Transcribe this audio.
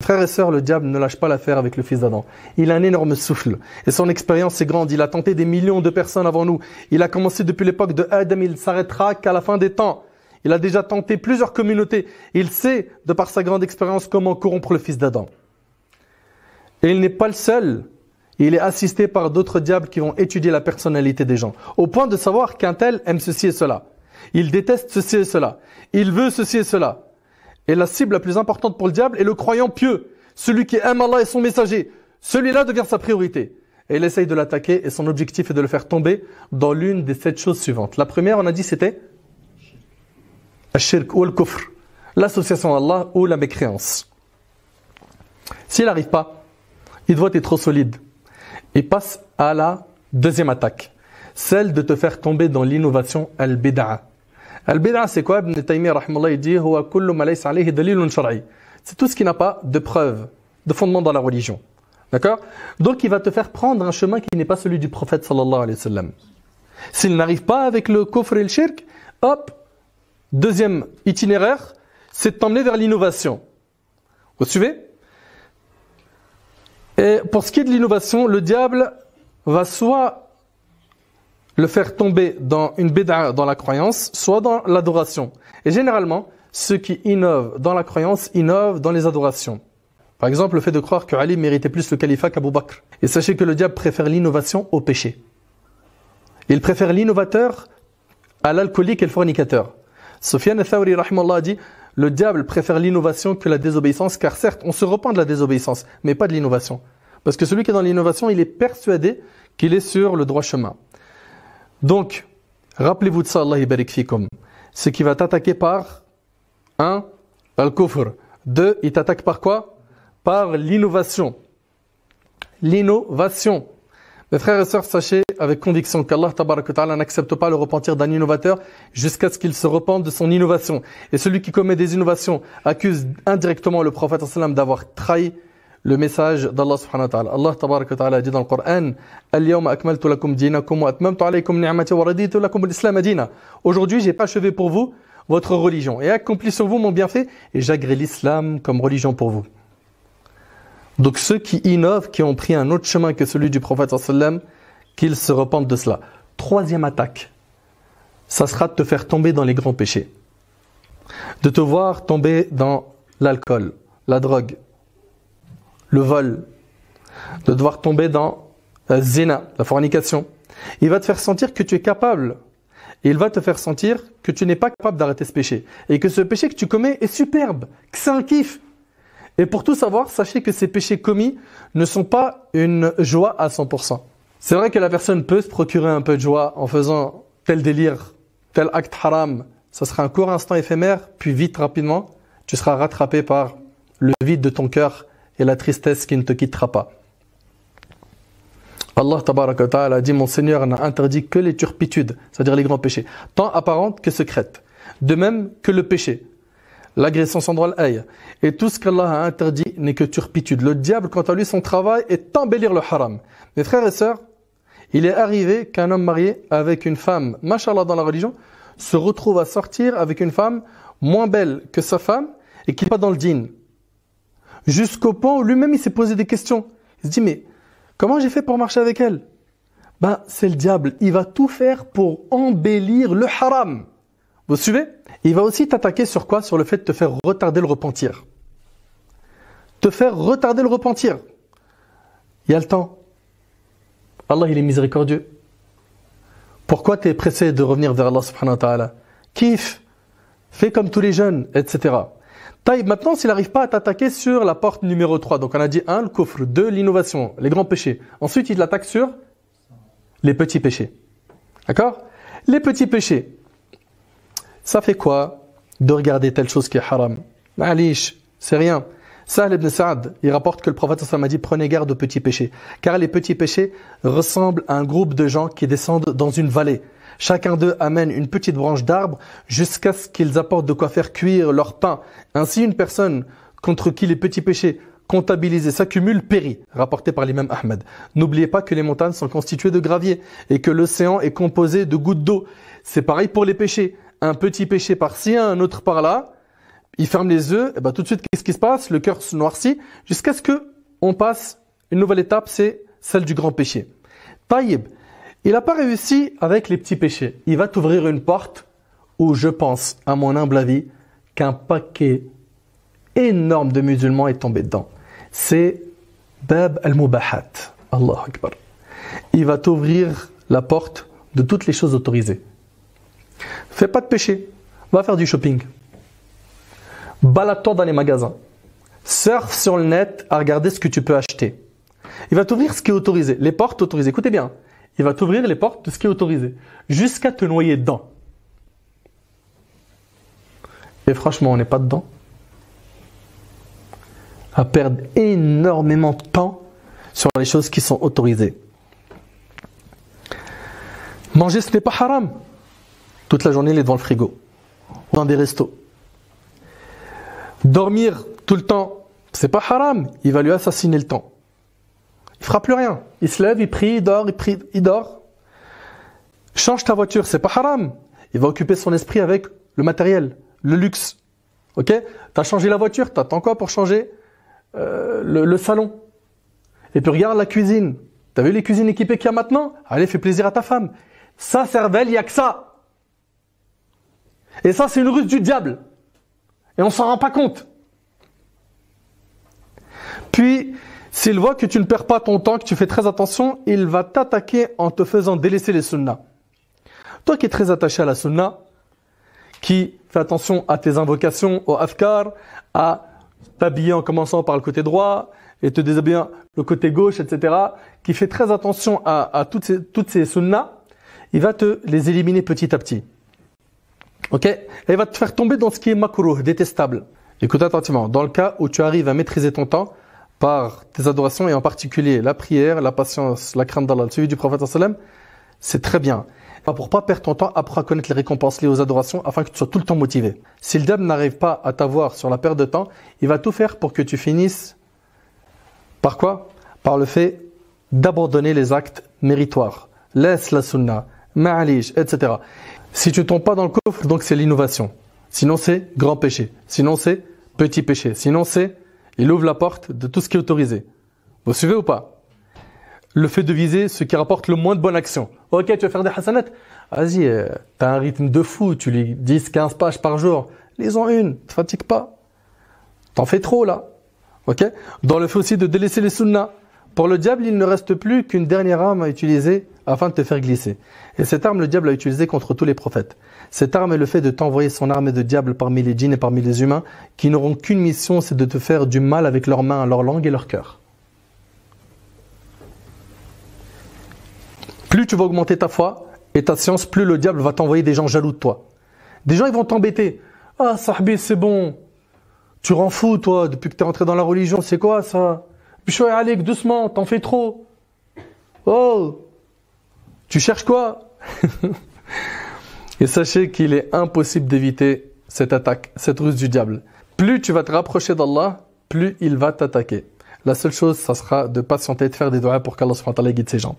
Frères et sœurs, le diable ne lâche pas l'affaire avec le fils d'Adam. Il a un énorme souffle et son expérience est grande. Il a tenté des millions de personnes avant nous. Il a commencé depuis l'époque de Adam, il ne s'arrêtera qu'à la fin des temps. Il a déjà tenté plusieurs communautés. Il sait, de par sa grande expérience, comment corrompre le fils d'Adam. Et il n'est pas le seul. Il est assisté par d'autres diables qui vont étudier la personnalité des gens, au point de savoir qu'un tel aime ceci et cela. Il déteste ceci et cela. Il veut ceci et cela. Et la cible la plus importante pour le diable est le croyant pieux, celui qui aime Allah et son messager. Celui-là devient sa priorité. Et il essaye de l'attaquer et son objectif est de le faire tomber dans l'une des 7 choses suivantes. La première, on a dit, c'était Ash-shirk ou al-kufr, l'association à Allah ou la mécréance. S'il n'arrive pas, il doit être trop solide. Il passe à la deuxième attaque, celle de te faire tomber dans l'innovation al-bid'a. Al-bid'a, c'est quoi? Ibn Taymiyyah rahimahullah, il dit huwa kullu ma laysa alayhi dalilun shar'i. C'est tout ce qui n'a pas de preuve, de fondement dans la religion. D'accord? Donc il va te faire prendre un chemin qui n'est pas celui du prophète sallallahu alayhi wa sallam. S'il n'arrive pas avec le kufr et le shirk, hop, deuxième itinéraire, c'est de t'emmener vers l'innovation. Vous suivez? Et pour ce qui est de l'innovation, le diable va soit le faire tomber dans une bid'a, dans la croyance, soit dans l'adoration. Et généralement, ceux qui innovent dans la croyance, innovent dans les adorations. Par exemple, le fait de croire que Ali méritait plus le califat qu'Abu Bakr. Et sachez que le diable préfère l'innovation au péché. Il préfère l'innovateur à l'alcoolique et le fornicateur. Sufyan al-Thawri rahimahullah a dit, le diable préfère l'innovation que la désobéissance, car certes, on se repent de la désobéissance, mais pas de l'innovation. Parce que celui qui est dans l'innovation, il est persuadé qu'il est sur le droit chemin. Donc, rappelez-vous de ça, Allah barik fikum. C'est qu'il va t'attaquer par 1. Al-kufr. 2. Il t'attaque par quoi? Par l'innovation. L'innovation. Mes frères et sœurs, sachez avec conviction qu'Allah tabaraka wa ta'ala n'accepte pas le repentir d'un innovateur jusqu'à ce qu'il se repente de son innovation. Et celui qui commet des innovations accuse indirectement le prophète sallam d'avoir trahi le message d'Allah subhanahu wa ta'ala. Allah tabaraka wa ta'ala dit dans le Coran, Al-yawma akmaltu lakum dinakum wa atmamtu alaykum ni'mati wa raditu lakum al-islam dina. Aujourd'hui, j'ai achevé pour vous votre religion et accompli sur vous mon bienfait et j'agrée l'islam comme religion pour vous. Donc ceux qui innovent, qui ont pris un autre chemin que celui du prophète sallam, qu'ils se repentent de cela. Troisième attaque, ça sera de te faire tomber dans les grands péchés. De te voir tomber dans l'alcool, la drogue, le vol, de devoir tomber dans la zina, la fornication. Il va te faire sentir que tu es capable. Et il va te faire sentir que tu n'es pas capable d'arrêter ce péché. Et que ce péché que tu commets est superbe, que c'est un kiff. Et pour tout savoir, sachez que ces péchés commis ne sont pas une joie à 100%. C'est vrai que la personne peut se procurer un peu de joie en faisant tel délire, tel acte haram. Ça sera un court instant éphémère, puis vite, rapidement, tu seras rattrapé par le vide de ton cœur et la tristesse qui ne te quittera pas. Allah tabaraka wa ta'ala a dit, mon Seigneur n'a interdit que les turpitudes, c'est-à-dire les grands péchés, tant apparentes que secrètes. De même que le péché, l'agression sans droit à l'œil. Et tout ce qu'Allah a interdit n'est que turpitude. Le diable, quant à lui, son travail est d'embellir le haram. Mes frères et sœurs, il est arrivé qu'un homme marié avec une femme, mashallah dans la religion, se retrouve à sortir avec une femme moins belle que sa femme et qui n'est pas dans le dîn. Jusqu'au point où lui-même il s'est posé des questions. Il se dit, mais comment j'ai fait pour marcher avec elle? Ben, c'est le diable. Il va tout faire pour embellir le haram. Vous suivez? Il va aussi t'attaquer sur quoi? Sur le fait de te faire retarder le repentir. Te faire retarder le repentir. Il y a le temps. Allah, il est miséricordieux. Pourquoi tu es pressé de revenir vers Allah subhanahu wa ta'ala? Kiffe. Fais comme tous les jeunes, etc. Taïb, maintenant, s'il n'arrive pas à t'attaquer sur la porte numéro 3, donc on a dit 1, le kufr, 2, l'innovation, les grands péchés. Ensuite, il l'attaque sur les petits péchés. D'accord? Les petits péchés. Ça fait quoi de regarder telle chose qui est haram? Ma'alish, c'est rien. Sahl ibn Sa'ad, il rapporte que le prophète sallallahu alayhi wa sallam a dit, prenez garde aux petits péchés. Car les petits péchés ressemblent à un groupe de gens qui descendent dans une vallée. Chacun d'eux amène une petite branche d'arbre jusqu'à ce qu'ils apportent de quoi faire cuire leur pain. Ainsi, une personne contre qui les petits péchés comptabilisés s'accumulent périt, rapporté par l'imam Ahmed. N'oubliez pas que les montagnes sont constituées de gravier et que l'océan est composé de gouttes d'eau. C'est pareil pour les péchés. Un petit péché par-ci, un autre par-là, il ferme les yeux, et ben tout de suite, qu'est-ce qui se passe? Le cœur se noircit, jusqu'à ce que on passe une nouvelle étape, c'est celle du grand péché. Taïb, il n'a pas réussi avec les petits péchés. Il va t'ouvrir une porte où je pense, à mon humble avis, qu'un paquet énorme de musulmans est tombé dedans. C'est Bab al-Mubahat. Allahu Akbar. Il va t'ouvrir la porte de toutes les choses autorisées. Fais pas de péché. Va faire du shopping. Balade-toi dans les magasins. Surfe sur le net à regarder ce que tu peux acheter. Il va t'ouvrir ce qui est autorisé. Les portes autorisées. Écoutez bien. Il va t'ouvrir les portes de ce qui est autorisé. Jusqu'à te noyer dedans. Et franchement, on n'est pas dedans. À perdre énormément de temps sur les choses qui sont autorisées. Manger, ce n'est pas haram. Toute la journée, il est devant le frigo. Dans des restos. Dormir tout le temps, c'est pas haram. Il va lui assassiner le temps. Il fera plus rien. Il se lève, il prie, il dort, il prie, il dort. Change ta voiture, c'est pas haram. Il va occuper son esprit avec le matériel, le luxe. Ok? T'as changé la voiture, t'attends quoi pour changer le salon? Et puis regarde la cuisine. T'as vu les cuisines équipées qu'il y a maintenant? Allez, fais plaisir à ta femme. Ça, cervelle, il n'y a que ça. Et ça, c'est une ruse du diable. Et on s'en rend pas compte. Puis, s'il voit que tu ne perds pas ton temps, que tu fais très attention, il va t'attaquer en te faisant délaisser les sunnas. Toi qui es très attaché à la sunna, qui fait attention à tes invocations, au afkar, à t'habiller en commençant par le côté droit et te déshabiller le côté gauche, etc., qui fait très attention à toutes ces sunnas, il va te les éliminer petit à petit. Ok? Et il va te faire tomber dans ce qui est makruh, détestable. Écoute attentivement. Dans le cas où tu arrives à maîtriser ton temps par tes adorations et en particulier la prière, la patience, la crainte d'Allah, le suivi du prophète sallam, c'est très bien. Pour pas perdre ton temps, apprends à connaître les récompenses liées aux adorations afin que tu sois tout le temps motivé. Si le diable n'arrive pas à t'avoir sur la perte de temps, il va tout faire pour que tu finisses par quoi? Par le fait d'abandonner les actes méritoires. Laisse la sunna, ma'alish, etc. Si tu tombes pas dans le coffre, donc c'est l'innovation. Sinon c'est grand péché. Sinon c'est petit péché. Sinon c'est, il ouvre la porte de tout ce qui est autorisé. Vous suivez ou pas? Le fait de viser ce qui rapporte le moins de bonnes actions. Ok, tu vas faire des hasanat. Vas-y, t'as un rythme de fou. Tu lis 10, 15 pages par jour. Lis-en une, te fatigue pas. T'en fais trop là. Ok? Dans le fait aussi de délaisser les sunnas. Pour le diable, il ne reste plus qu'une dernière arme à utiliser afin de te faire glisser. Et cette arme, le diable l'a utilisée contre tous les prophètes. Cette arme est le fait de t'envoyer son armée de diables parmi les djinns et parmi les humains qui n'auront qu'une mission, c'est de te faire du mal avec leurs mains, leur langue et leur cœur. Plus tu vas augmenter ta foi et ta science, plus le diable va t'envoyer des gens jaloux de toi. Des gens, ils vont t'embêter. Ah, sahbi, c'est bon. Tu rends fou, toi, depuis que tu es rentré dans la religion. C'est quoi, ça? Bishoy Alik, doucement, t'en fais trop. Oh, tu cherches quoi? Et sachez qu'il est impossible d'éviter cette attaque, cette ruse du diable. Plus tu vas te rapprocher d'Allah, plus il va t'attaquer. La seule chose, ça sera de patienter et de faire des doigts pour qu'Allah subhanahu wa ta'ala guide ses gens.